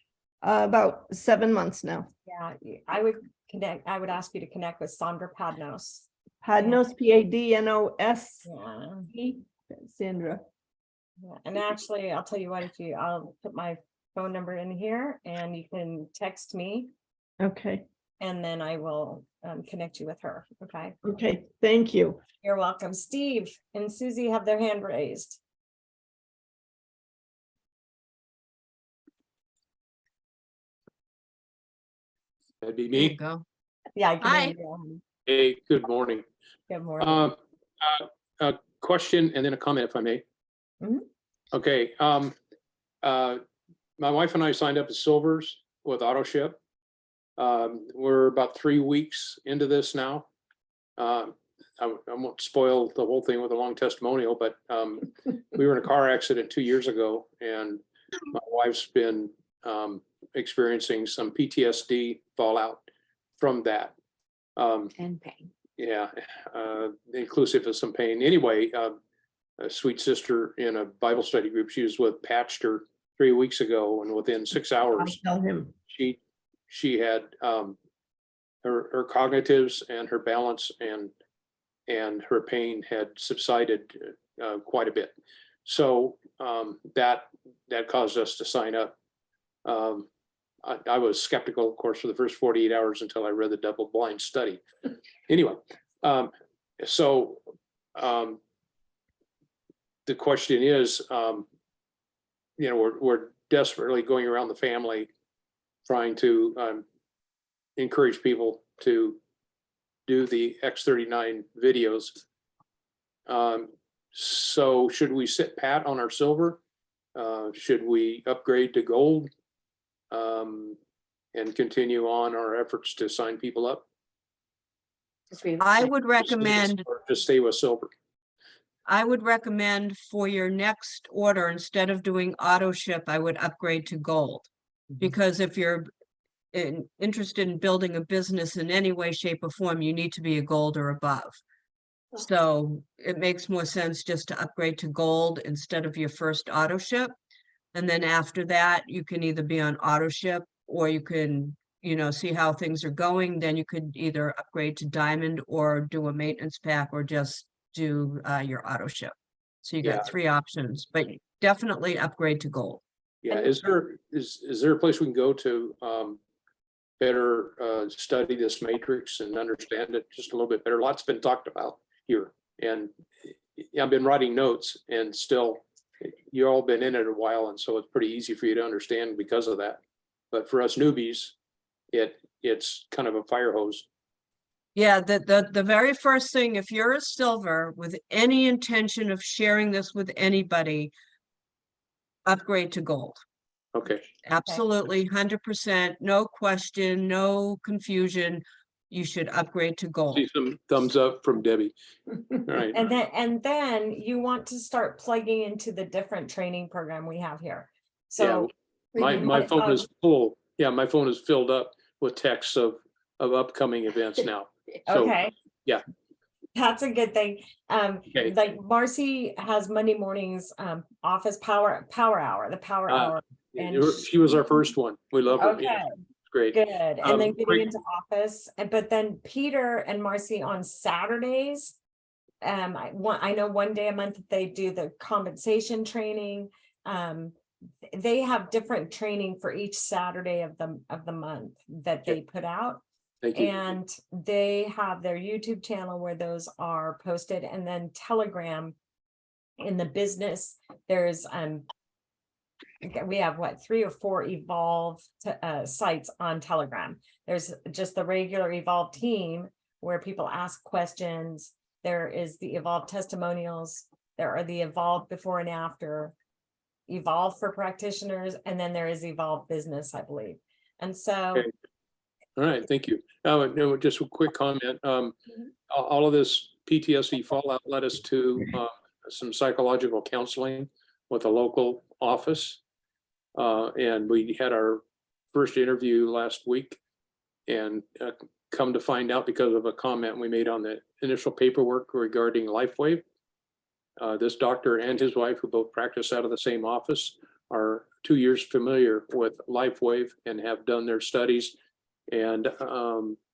about 7 months now. Yeah, I would ask you to connect with Sandra Padnos. Padnos, Padnos. Yeah. Sandra. Yeah, and actually, I'll tell you what, I'll put my phone number in here and you can text me, Okay. and then I will connect you with her. Okay. Okay. Thank you. You're welcome. Steve and Susie have their hand raised. That'd be There you me. go. Yeah, I can Hi. hear you. Hey, good morning. Good morning. A question and then a comment, if I may. Mhm. Okay. My wife and I signed up as silvers with auto ship. We're about 3 weeks into this now. I won't spoil the whole thing with a long testimonial, but we were in a car accident 2 years ago, and my wife's been experiencing some PTSD fallout from that. And pain. Yeah, inclusive of some pain. Anyway, a sweet sister in a Bible study group she was with patched her 3 weeks ago, and within 6 I'll hours, tell him. she had her cognitives and her balance and her pain had subsided quite a bit. So that caused us to sign up. I was skeptical, of course, for the first 48 hours until I read the double-blind study. Anyway, so the question is, you know, we're desperately going around the family trying to encourage people to do the X39 videos. So should we sit pat on our silver? Should we upgrade to gold? And continue on our efforts to sign people up? I would recommend, Or just stay with silver. for your next order, instead of doing auto ship, I would upgrade to gold. Because if you're interested in building a business in any way, shape, or form, you need to be a gold or above. So it makes more sense just to upgrade to gold instead of your first auto ship. And then after that, you can either be on auto ship, or you can, you know, see how things are going. Then you could either upgrade to diamond or do a maintenance pack, or just do your auto ship. So you Yeah. got 3 options, but definitely upgrade to gold. Yeah, is there a place we can go to better study this matrix and understand it just a little bit better? Lots been talked about here, and I've been writing notes, and still, you all been in it a while, and so it's pretty easy for you to understand because of that. But for us newbies, it's kind of a fire hose. Yeah, the very first thing, if you're a silver with any intention of sharing this with anybody, upgrade to gold. Okay. Absolutely, 100%, no question, no confusion. you should upgrade to gold. See some thumbs up from Debbie. All right. And then you want to start plugging into the different training program we have here. So My phone um, is full. Yeah, my phone is filled up with texts of upcoming events now. So, okay. yeah. That's a good thing. Okay. Like Marcy has Monday mornings, office power hour, the power hour. And She was our first one. We love her. Okay, Yeah, it's great. good. And then getting Great. into office, but then Peter and Marcy on Saturdays. I know one day a month that they do the compensation training. They have different training for each Saturday of the month that they put out. Thank you. And they have their YouTube channel where those are posted, and then Telegram in the business. There's we have what, 3 or 4 Evolve sites on Telegram. There's just the regular Evolve team where people ask questions. There is the Evolve testimonials. There are the Evolve before and after, Evolve for practitioners, and then there is Evolve business, I believe. And so. Okay. All right, thank you. No, just a quick comment. All of this PTSD fallout led us to some psychological counseling with a local office. And we had our first interview last week, and come to find out, because of a comment we made on the initial paperwork regarding Lifewave, this doctor and his wife, who both practice out of the same office, are 2 years familiar with Lifewave and have done their studies. And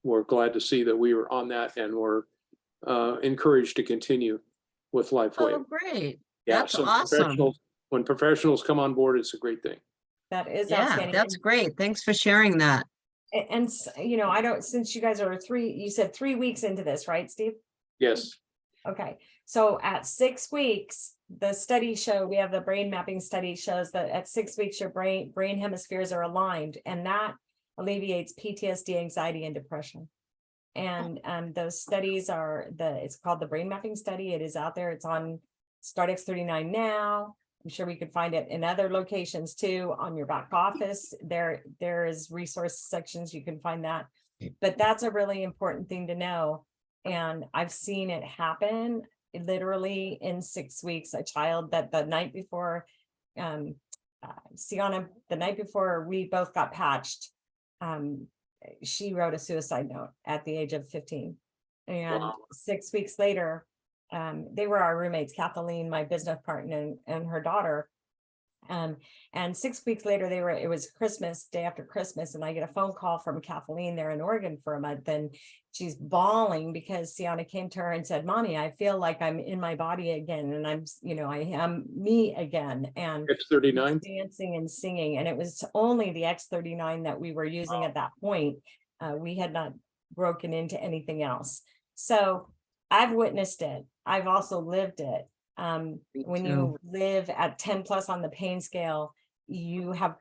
we're glad to see that we were on that, and we're encouraged to continue with Lifewave. Oh, great. Yeah, That's so awesome. when professionals come on board, it's a great thing. That is Yeah, outstanding. that's great. Thanks for sharing that. And you know, I don't, since you guys are you said 3 weeks into this, right, Steve? Yes. Okay, so at 6 weeks, the study we have the brain mapping study shows that at 6 weeks, your brain hemispheres are aligned, and that alleviates PTSD, anxiety, and depression. And those studies it's called the brain mapping study. It is out there. It's on Start X39 now. I'm sure we could find it in other locations too, on your back office. There is resource sections, you can find that. But that's a really important thing to know. And I've seen it happen literally in 6 weeks. A child that the night before, Sienna, the night before we both got patched, she wrote a suicide note at the age of 15. And Wow. 6 weeks later, they were our roommates, Kathleen, my business partner, and her daughter. And 6 weeks later, it was Christmas, day after Christmas, and I get a phone call from Kathleen there in Oregon for a month, and she's bawling because Sienna came to her and said, "Mommy, I feel like I'm in my body again, and I am me again." And X39. dancing and singing, and it was only the X39 that we were using at that point. We had not broken into anything else. So I've witnessed it. I've also lived it. When you live at 10 plus on the pain scale, you have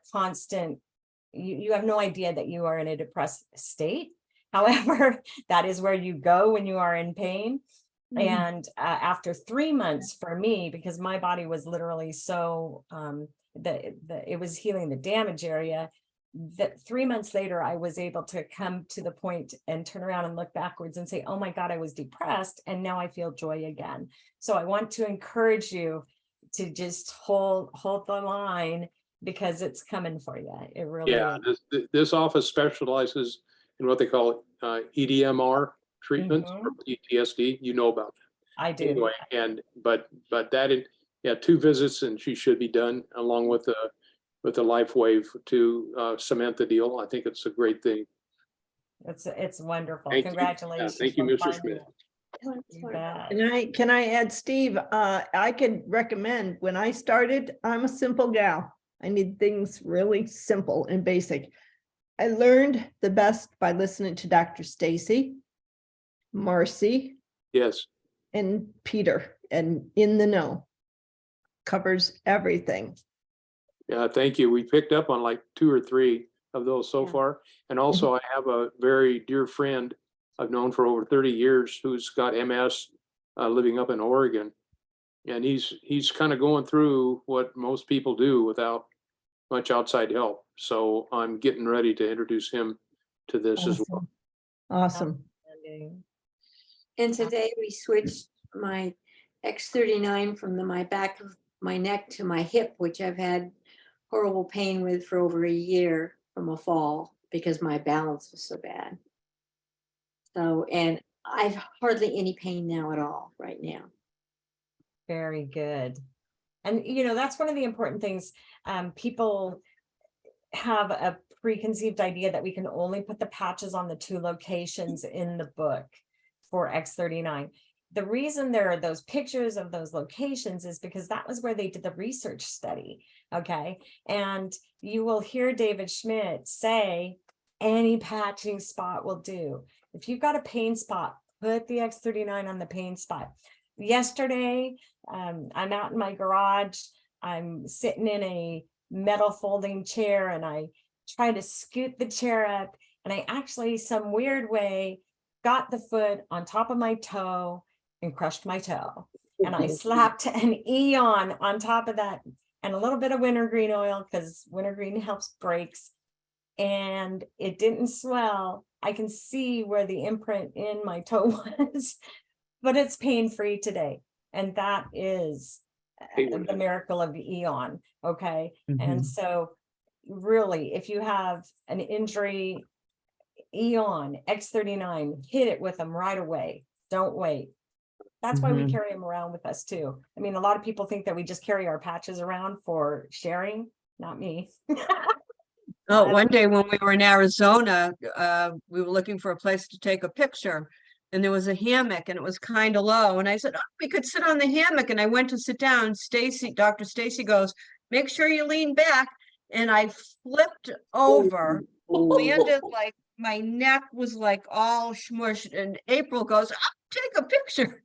you have no idea that you are in a depressed state. However, that is where you go when you are in pain. And after 3 months for me, because my body was literally so, it was healing the damage area, that 3 months later, I was able to come to the point and turn around and look backwards and say, "Oh my God, I was depressed, and now I feel joy again." So I want to encourage you to just hold the line, because it's coming for you. It really is. This office specializes in what they call EDMR treatments for PTSD. You know about that. I do. Anyway, but that 2 visits, and she should be done, along with the Lifewave to cement the deal. I think it's a great thing. It's wonderful. Thank you. Congratulations. Thank you, for Mr. finding Smith. it. You bet. Can I add, Steve, I could recommend, when I started, I'm a simple gal. I need things really simple and basic. I learned the best by listening to Dr. Stacy, Marcy, Yes. and Peter, and In the Know. Covers everything. Yeah, thank you. We picked up on like 2 or 3 of those so far. And also I have a very dear friend I've known for over 30 years who's got MS, living up in Oregon. And he's kind of going through what most people do without much outside help. So I'm getting ready to introduce him to this as well. Awesome. Outstanding. And today we switched my X39 from my back of my neck to my hip, which I've had horrible pain with for over a year from a fall because my balance was so bad. So, and I've hardly any pain now at all right now. Very good. And, you know, that's one of the important things. People have a preconceived idea that we can only put the patches on the 2 locations in the book for X39. The reason there are those pictures of those locations is because that was where they did the research study. Okay. And you will hear David Schmidt say any patching spot will do. If you've got a pain spot, put the X39 on the pain spot. Yesterday, I'm out in my garage. I'm sitting in a metal folding chair and I try to scoot the chair up, and I actually some weird way got the foot on top of my toe and crushed my toe. And I slapped an Eon on top of that and a little bit of wintergreen oil because wintergreen helps breaks. And it didn't swell. I can see where the imprint in my toe was, but it's pain-free today. And that is the miracle of Eon. Okay. And so really, if you have an injury, Eon, X39, hit it with them right away. Don't wait. That's why we carry them around with us too. I mean, a lot of people think that we just carry our patches around for sharing. Not me. Oh, one day when we were in Arizona, we were looking for a place to take a picture, and there was a hammock and it was kind of low. And I said, oh, we could sit on the hammock. And I went to sit down. Dr. Stacy goes, make sure you lean back. And I flipped over, landed like my neck was like all smushed. And April goes, I'll take a picture.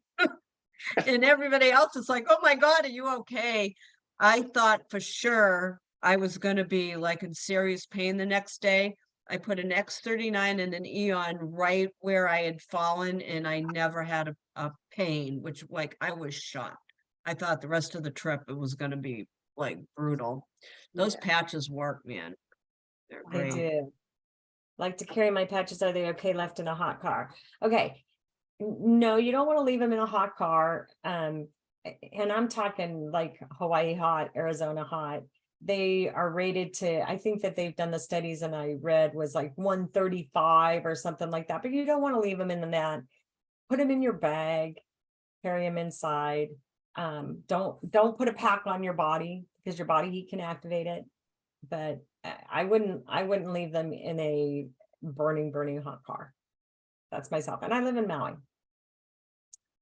And everybody else is like, oh my God, are you okay? I thought for sure I was going to be like in serious pain the next day. I put an X39 and an Eon right where I had fallen, and I never had a pain, which like I was shocked. I thought the rest of the trip it was going to be like brutal. Those patches work, man. They're I great. do. Like to carry my patches. Are they okay left in a hot car? Okay. No, you don't want to leave them in a hot car. And I'm talking like Hawaii hot, Arizona hot. They are rated to, I think that they've done the studies and I read was like 135 or something like that, but you don't want to leave them in the net. Put them in your bag, carry them inside. Don't put a pack on your body because your body heat can activate it. But I wouldn't leave them in a burning hot car. That's myself. And I live in Maui.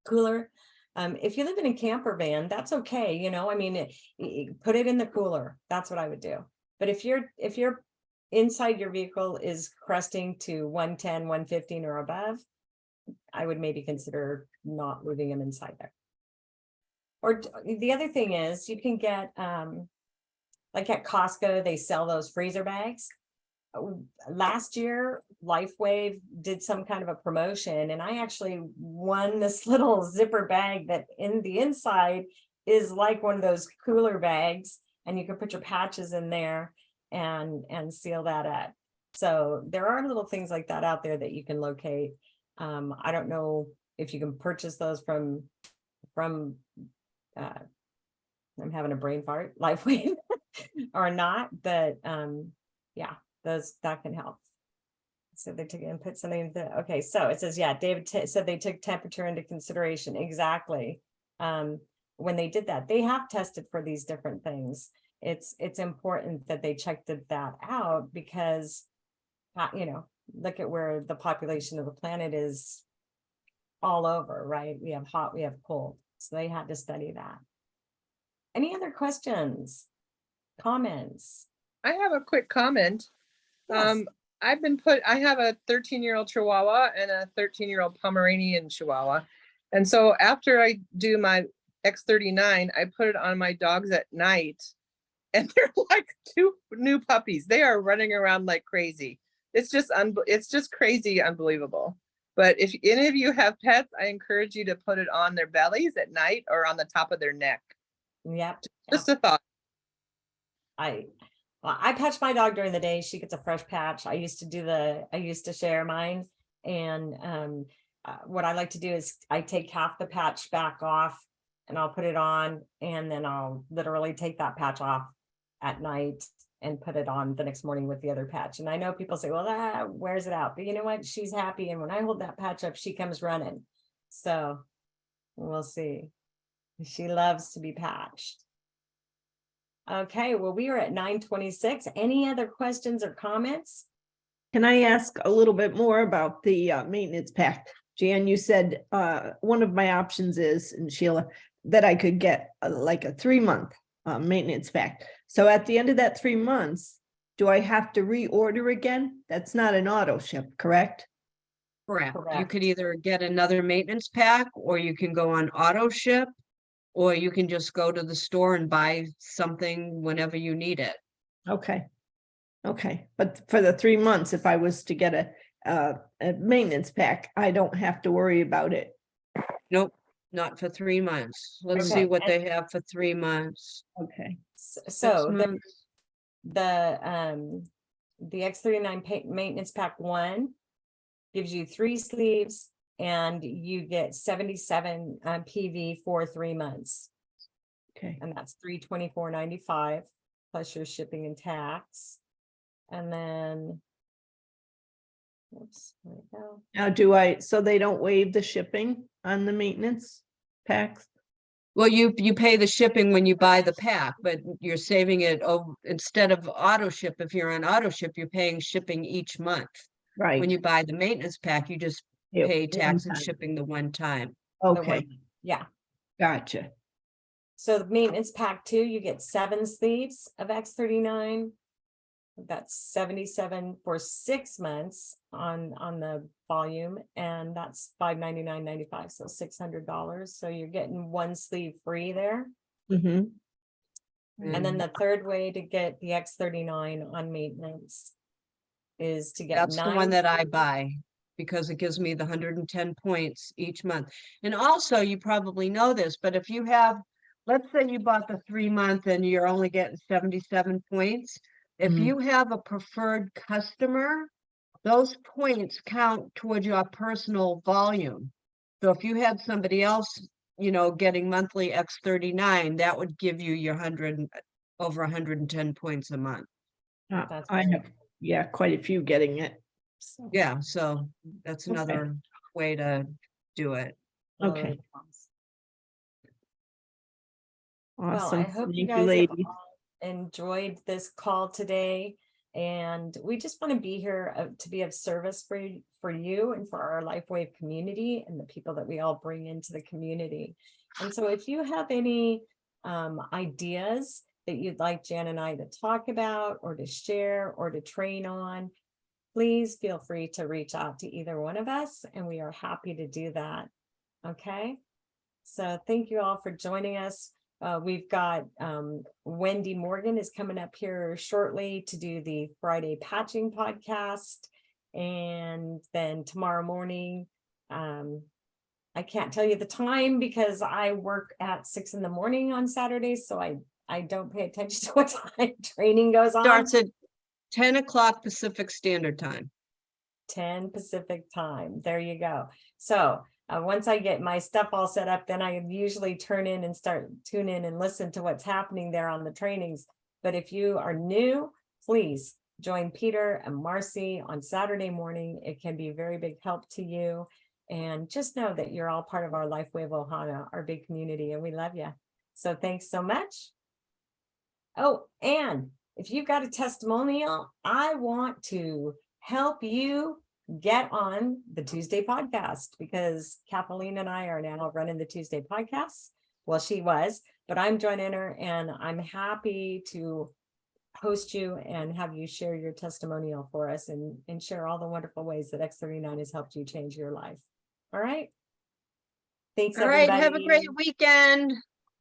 Cooler. If you live in a camper van, that's okay. You know, I mean, put it in the cooler. That's what I would do. But if you're inside your vehicle is cresting to 110, 115 or above, I would maybe consider not moving them inside there. Or the other thing is you can get, like at Costco, they sell those freezer bags. Last year, Lifewave did some kind of a promotion, and I actually won this little zipper bag that in the inside is like one of those cooler bags, and you can put your patches in there and seal that up. So there are little things like that out there that you can locate. I don't know if you can purchase those from I'm having a brain fart, Lifewave or not, but yeah. That can help. So they took and put something in the, okay. So it says, yeah, David said they took temperature into consideration. Exactly. When they did that, they have tested for these different things. It's important that they checked that out because, you know, look at where the population of the planet is all over, right? We have hot, we have cold. So they had to study that. Any other questions, comments? I have a quick comment. Yes. I have a 13-year-old Chihuahua and a 13-year-old Pomeranian Chihuahua. And so after I do my X39, I put it on my dogs at night and they're like 2 new puppies. They are running around like crazy. It's just crazy, unbelievable. But if any of you have pets, I encourage you to put it on their bellies at night or on the top of their neck. Yep. Just a thought. I patch my dog during the day. She gets a fresh patch. I used to share mine And what I like to do is I take half the patch back off and I'll put it on, and then I'll literally take that patch off at night and put it on the next morning with the other patch. And I know people say, well, that wears it out, but you know what? She's happy. And when I hold that patch up, she comes running. So we'll see. She loves to be patched. Okay, well, we are at 9:26. Any other questions or comments? Can I ask a little bit more about the maintenance pack? Jan, you said one of my options is, and Sheila, that I could get like a 3-month maintenance pack. So at the end of that 3 months, do I have to reorder again? That's not an auto ship, correct? Correct. You Correct. could either get another maintenance pack, or you can go on auto ship, or you can just go to the store and buy something whenever you need it. Okay. Okay, but for the 3 months, if I was to get a maintenance pack, I don't have to worry about it. Nope, not for 3 months. Let's Okay, see what and- they have for 3 months. Okay. So the months. the X39 maintenance pack 1 gives you 3 sleeves and you get 77 PV for 3 months, Okay. and that's $324.95 plus your shipping and tax. And then oops, there we go. Now so they don't waive the shipping on the maintenance packs? Well, you pay the shipping when you buy the pack, but you're saving it instead of auto ship. If you're on auto ship, you're paying shipping each month. Right. When you buy the maintenance pack, you just Yep, pay one tax and time. shipping the one time. The Okay, one- yeah. gotcha. So the maintenance pack 2, you get 7 sleeves of X39. That's 77 for 6 months on the volume, and that's $599.95, so $600. So you're getting 1 sleeve free there. Mm-hmm. And then the third way to get the X39 on maintenance is to get That's the 9 one that I sleeves. buy, because it gives me the 110 points each month. And also, you probably know this, but if you have, let's say you bought the 3-month and you're only getting 77 points. If Mhm. you have a preferred customer, those points count towards your personal volume. So if you had somebody else, getting monthly X39, that would give you your over 110 points a month. That's I great. have, yeah, quite a few getting it. So, Yeah, so that's Okay. another way to do it. Okay. Really awesome. Well, I Awesome. hope Thank you you, guys have ladies. all enjoyed this call today. And we just want to be here to be of service for you and for our Lifewave community and the people that we all bring into the community. And so if you have any ideas that you'd like Jan and I to talk about or to share or to train on, please feel free to reach out to either one of us, and we are happy to do that. Okay. So thank you all for joining us. We've got Wendy Morgan is coming up here shortly to do the Friday patching podcast. And then tomorrow morning, I can't tell you the time because I work at 6 in the morning on Saturdays. So I don't pay attention to what time training goes on. Starts at 10 o'clock Pacific Standard Time. 10 Pacific time. There you go. So once I get my stuff all set up, then I usually tune in and listen to what's happening there on the trainings. But if you are new, please join Peter and Marcy on Saturday morning. It can be a very big help to you. And just know that you're all part of our Lifewave Ohana, our big community, and we love you. So thanks so much. Oh, and if you've got a testimonial, I want to help you get on the Tuesday podcast, because Kathleen and I are now running the Tuesday podcast. Well, she was, but I'm joining her, and I'm happy to host you and have you share your testimonial for us and share all the wonderful ways that X39 has helped you change your life. All right. Thanks, All right, everybody. have a great weekend.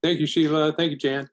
Thank you, Sheila. Thank you, Jan.